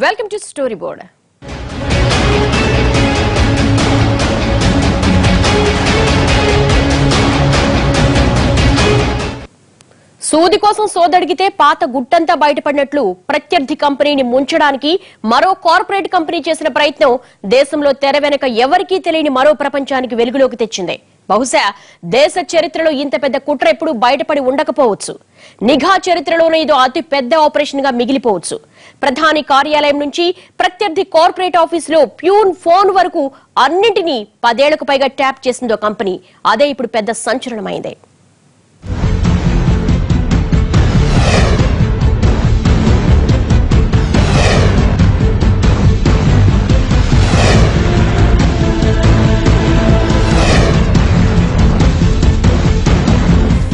Welcome to Storyboard. సూది కోసం సోదడిగితే పాత గుట్టంతా బయటపడినట్లు ప్రత్యర్థి కంపెనీని ముంచడానికి మరో కార్పొరేట్ కంపెనీ చేసిన ప్రయత్నం దేశంలో తెర వెనుక ఎవరికీ తెలియని మరో ప్రపంచానికి వెలుగులోకి తెచ్చింది. బహుశా దేశ చరిత్రలో ఇంత పెద్ద కుట్ర ఎప్పుడు బయటపడి ఉండకపోవచ్చు. నిఘా చరిత్రలోనే ఇదో అతి పెద్ద ఆపరేషన్ గా మిగిలిపోవచ్చు. ప్రధాని కార్యాలయం నుంచి ప్రత్యర్థి కార్పొరేట్ ఆఫీసులో ప్యూన్ ఫోన్ వరకు అన్నింటినీ 10 ఏళ్లకు పైగా ట్యాప్ చేసిందో కంపెనీ. అదే ఇప్పుడు పెద్ద సంచలనమైంది.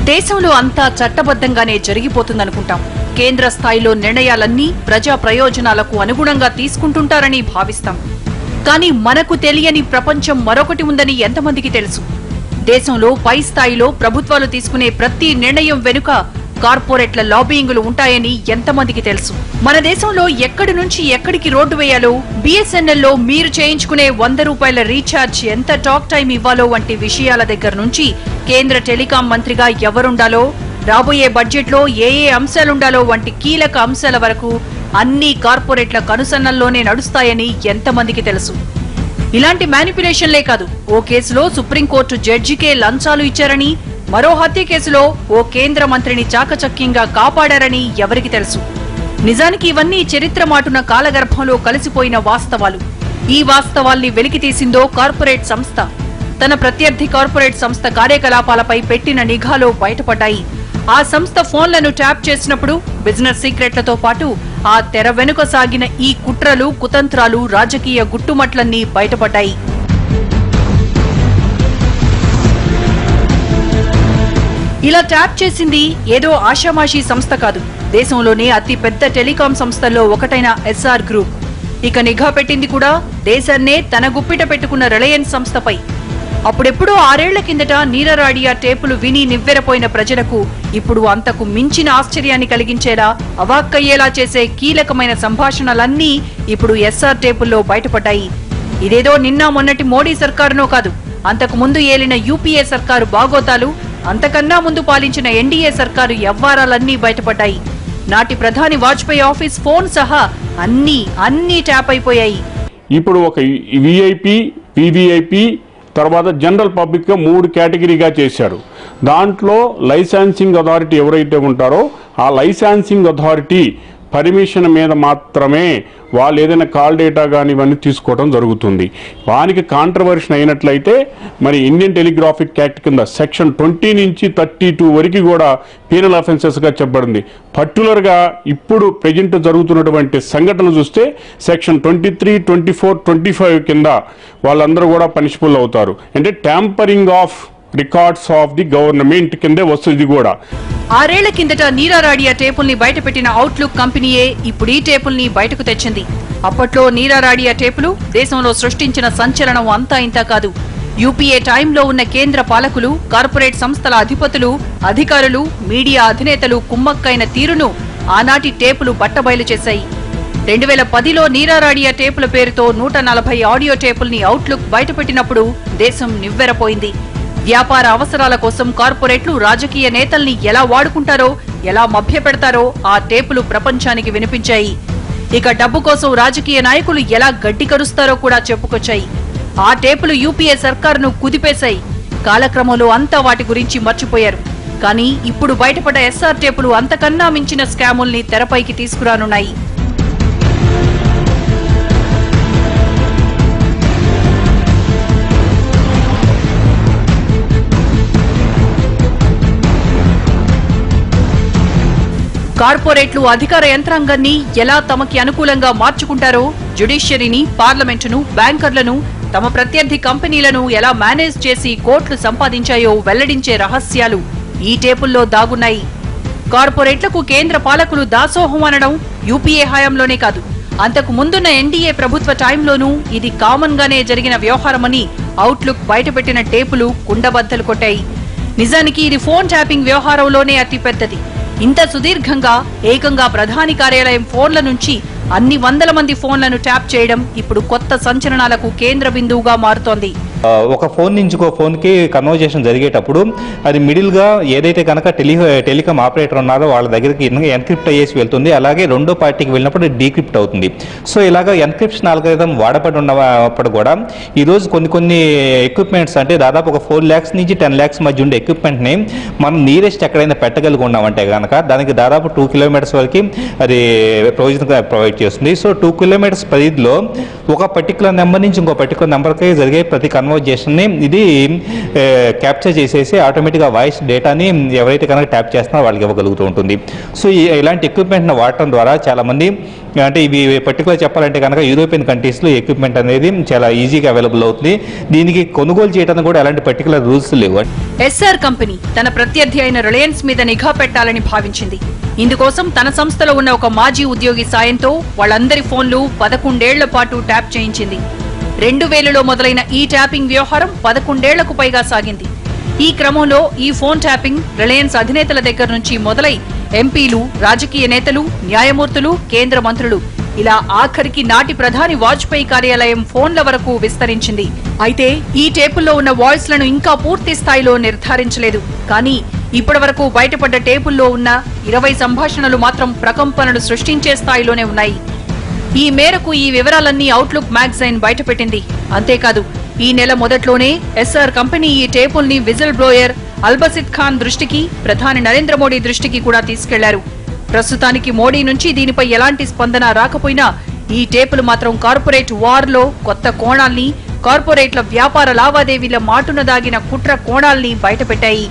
దేశంలో అంతా చట్టబద్ధంగానే జరిగిపోతుందనుకుంటాం. కేంద్ర స్థాయిలో నిర్ణయాలన్నీ ప్రజా ప్రయోజనాలకు అనుగుణంగా తీసుకుంటుంటారని భావిస్తాం. కానీ మనకు తెలియని ప్రపంచం మరొకటి ఉందని ఎంతమందికి తెలుసు? దేశంలో పై స్థాయిలో ప్రభుత్వాలు తీసుకునే ప్రతి నిర్ణయం వెనుక కార్పొరేట్ల లాబియింగులు ఉంటాయని ఎంతమందికి తెలుసు? మన దేశంలో ఎక్కడి నుంచి ఎక్కడికి రోడ్డు వేయాలో, BSNL లో మీరు చేయించుకునే ₹100 రీఛార్జ్ ఎంత టాక్ టైం ఇవ్వాలో వంటి విషయాల దగ్గర నుంచి కేంద్ర టెలికాం మంత్రిగా ఎవరుండాలో, రాబోయే బడ్జెట్ లో ఏ అంశాలుండాలో వంటి కీలక అంశాల వరకు అన్ని కార్పొరేట్ల కనుసన్నల్లోనే నడుస్తాయని ఎంతమందికి తెలుసు? ఇలాంటి మ్యానిపులేషన్లే కాదు, ఓ కేసులో సుప్రీంకోర్టు జడ్జికే లంచాలు ఇచ్చారని, మరో హత్య కేసులో ఓ కేంద్ర మంత్రిని చాకచక్యంగా కాపాడారని ఎవరికి తెలుసు? నిజానికి ఇవన్నీ చరిత్ర మాటున కాలగర్భంలో కలిసిపోయిన వాస్తవాలు. ఈ వాస్తవాల్ని వెలికితీసిందో కార్పొరేట్ సంస్థ. తన ప్రత్యర్థి కార్పొరేట్ సంస్థ కార్యకలాపాలపై పెట్టిన నిఘాలో బయటపడ్డాయి. ఆ సంస్థ ఫోన్లను ట్యాప్ చేసినప్పుడు బిజినెస్ సీక్రెట్లతో పాటు ఆ తెర వెనుక సాగిన ఈ కుట్రలు, కుతంత్రాలు, రాజకీయ గుట్టుమట్లన్నీ బయటపడ్డాయి. ఇలా ట్యాప్ చేసింది ఏదో ఆషామాషీ సంస్థ కాదు. దేశంలోనే అతి పెద్ద టెలికాం సంస్థల్లో ఒకటైన SR గ్రూప్. ఇక నిఘా పెట్టింది కూడా దేశాన్నే తన గుప్పిట పెట్టుకున్న రిలయన్స్ సంస్థపై. అప్పుడెప్పుడో 6 ఏళ్ల కిందట నీరరాడియా టేపులు విని నివ్వెరపోయిన ప్రజలకు ఇప్పుడు అంతకు మించిన ఆశ్చర్యాన్ని కలిగించేలా, అవాక్కయ్యేలా చేసే కీలకమైన సంభాషణలన్నీ ఇప్పుడు SR టేపుల్లో బయటపడ్డాయి. ఇదేదో నిన్న మొన్నటి మోడీ సర్కారునో కాదు, అంతకు ముందు ఏలిన UPA సర్కారు బాగోతాలు, అంతకన్నా ముందు పాలించిన NDA సర్కారు వ్యవహారాలన్నీ బయటపడ్డాయి. నాటి ప్రధాని వాజ్పేయి ఆఫీస్ ఫోన్ సహా అన్ని ట్యాప్ అయిపోయాయి. ఇప్పుడు ఒక VIP, PVIP తర్వాత జనరల్ పబ్లిక్ గా 3 కేటగిరీగా చేశారు. దాంట్లో లైసెన్సింగ్ అథారిటీ ఎవరైతే ఉంటారో ఆ లైసెన్సింగ్ అథారిటీ పర్మిషన్ మీద మాత్రమే వాళ్ళు ఏదైనా కాల్ డేటా కానీ ఇవన్నీ తీసుకోవడం జరుగుతుంది. వానికి కాంట్రవర్షన్ అయినట్లయితే మరి ఇండియన్ టెలిగ్రాఫిక్ యాక్ట్ కింద సెక్షన్ 20 నుంచి 32 వరకు కూడా పీనల్ అఫెన్సెస్గా చెప్పబడింది. పర్టికులర్గా ఇప్పుడు ప్రజెంట్ జరుగుతున్నటువంటి సంఘటనలు చూస్తే సెక్షన్ 23, 24, 25 కింద వాళ్ళందరూ కూడా పనిషబుల్ అవుతారు. అంటే tampering of records of the government కిందే వస్తుంది కూడా. 6 ఏళ్ల కిందట నీరారాడియా టేపుల్ని బయటపెట్టిన అవుట్లుక్ కంపెనీయే ఇప్పుడు ఈ టేపుల్ని బయటకు తెచ్చింది. అప్పట్లో నీరారాడియా టేపులు దేశంలో సృష్టించిన సంచలనం అంతా ఇంతా కాదు. UPA టైంలో ఉన్న కేంద్ర పాలకులు, కార్పొరేట్ సంస్థల అధిపతులు, అధికారులు, మీడియా అధినేతలు కుమ్మక్కైన తీరును ఆనాటి టేపులు బట్టబయలు చేశాయి. 2010లో నీరారాడియా టేపుల పేరుతో 140 ఆడియో టేపుల్ని అవుట్లుక్ బయటపెట్టినప్పుడు దేశం నివ్వెరపోయింది. వ్యాపార అవసరాల కోసం కార్పొరేట్లు రాజకీయ నేతల్ని ఎలా వాడుకుంటారో, ఎలా మభ్యపెడతారో ఆ టేపులు ప్రపంచానికి వినిపించాయి. ఇక డబ్బు కోసం రాజకీయ నాయకులు ఎలా గడ్డి కరుస్తారో కూడా చెప్పుకొచ్చాయి. ఆ టేపులు UPA సర్కారును కుదిపేశాయి. కాలక్రమంలో అంతా వాటి గురించి మర్చిపోయారు. కానీ ఇప్పుడు బయటపడ్డ SR టేపులు అంతకన్నా మించిన స్కాముల్ని తెరపైకి తీసుకురానున్నాయి. కార్పొరేట్లు అధికార యంత్రాంగాన్ని ఎలా తమకి అనుకూలంగా మార్చుకుంటారో, జ్యుడిషియరీని, పార్లమెంటును, బ్యాంకర్లను, తమ ప్రత్యర్థి కంపెనీలను ఎలా మేనేజ్ చేసి కోట్లు సంపాదించాయో వెల్లడించే రహస్యాలు ఈ టేపుల్లో దాగున్నాయి. కార్పొరేట్లకు కేంద్ర పాలకులు దాసోహం అనడం UPA హయాంలోనే కాదు, అంతకు ముందున్న NDA ప్రభుత్వ టైంలోనూ ఇది కామన్ గానే జరిగిన వ్యవహారమని అవుట్లుక్ బయటపెట్టిన టేపులు కుండబద్దలు కొట్టాయి. నిజానికి ఇది ఫోన్ ట్యాపింగ్ వ్యవహారంలోనే అతి పెద్దది. ఇంత సుదీర్ఘంగా ఏకంగా ప్రధాని కార్యాలయం ఫోన్ల నుంచి అన్ని వందల మంది ఫోన్లను ట్యాప్ చేయడం ఇప్పుడు కొత్త సంచలనాలకు కేంద్ర బిందువుగా మారుతోంది. ఒక ఫోన్ నుంచి ఇంకో ఫోన్కి కన్వర్జేషన్ జరిగేటప్పుడు అది మిడిల్గా ఏదైతే కనుక టెలికాం ఆపరేటర్ ఉన్నారో వాళ్ళ దగ్గరికి ఎన్క్రిప్ట్ అయ్యేసి వెళ్తుంది. అలాగే రెండో పార్టీకి వెళ్ళినప్పుడు డీక్రిప్ట్ అవుతుంది. సో ఇలాగ ఎన్క్రిప్షన్ ఆల్గరిథం వాడబడి ఉన్నప్పుడు కూడా ఈరోజు కొన్ని ఎక్విప్మెంట్స్ అంటే దాదాపు ఒక 4 lakhs నుంచి 10 lakhs మధ్య ఉండే ఎక్విప్మెంట్ని మనం నియరెస్ట్ ఎక్కడైనా పెట్టగలిగి ఉన్నామంటే కనుక దానికి దాదాపు 2 kilometers వరకు అది ప్రొవైడ్ చేస్తుంది. సో 2 kilometers పరిధిలో ఒక పర్టికులర్ నెంబర్ నుంచి ఇంకో పర్టికులర్ నెంబర్కి జరిగే ప్రతి కన్వర్జేషన్ని ఇది క్యాప్చర్ చేసేసి ఆటోమేటిక్గా వాయిస్ డేటాని ఎవరైతే కనుక ట్యాప్ చేస్తున్నారో వాళ్ళకి ఇవ్వగలుగుతూ ఉంటుంది. సో ఇలాంటి ఎక్విప్మెంట్ని వాడటం ద్వారా చాలామంది అంటే ఇవి పర్టికులర్ చెప్పాలంటే కనుక యూరోపియన్ కంట్రీస్లో ఎక్విప్మెంట్ అనేది చాలా ఈజీగా అవైలబుల్ అవుతుంది. దీనికి కొనుగోలు చేయడానికి కూడా ఎలాంటి పర్టికులర్ రూల్స్ లేవు. ఎస్ఆర్ కంపెనీ తన ప్రత్యర్థి అయిన రిలయన్స్ మీద నిఘా పెట్టాలని భావించింది. ఇందుకోసం తన సంస్థలో ఉన్న ఒక మాజీ ఉద్యోగి సాయంతో వాళ్ళందరి ఫోన్లు 11 ఏళ్ల పాటు ట్యాప్ చేయించింది. 2000లో మొదలైన ఈ ట్యాపింగ్ వ్యవహారం 11 ఏళ్లకు పైగా సాగింది. ఈ క్రమంలో ఈ ఫోన్ ట్యాపింగ్ రిలయన్స్ అధినేతల దగ్గర నుంచి మొదలై ఎంపీలు, రాజకీయ నేతలు, న్యాయమూర్తులు, కేంద్ర మంత్రులు ఇలా ఆఖరికి నాటి ప్రధాని వాజ్పేయి కార్యాలయం ఫోన్ల వరకు విస్తరించింది. అయితే ఈ టేపుల్లో ఉన్న వాయిస్లను ఇంకా పూర్తి స్థాయిలో నిర్ధారించలేదు. కానీ ఇప్పటి వరకు బయటపడ్డ టేపుల్లో ఉన్న 20 సంభాషణలు మాత్రం ప్రకంపనలు సృష్టించే స్థాయిలోనే ఉన్నాయి. ఈ మేరకు ఈ వివరాలన్నీ అవుట్లుక్ మ్యాగజైన్ బయటపెట్టింది. అంతేకాదు ఈ నెల మొదట్లోనే ఎస్ఆర్ కంపెనీ ఈ టేపుల్ని విజిల్ బ్లోయర్ అల్బసిద్ ఖాన్ దృష్టికి, ప్రధాని నరేంద్ర మోడీ దృష్టికి కూడా తీసుకెళ్లారు. ప్రస్తుతానికి మోడీ నుంచి దీనిపై ఎలాంటి స్పందన రాకపోయినా ఈ టేపులు మాత్రం కార్పొరేట్ వార్లో కొత్త కోణాల్ని, కార్పొరేట్ల వ్యాపార లావాదేవీల మాటున దాగిన కుట్ర కోణాల్ని బయటపెట్టాయి.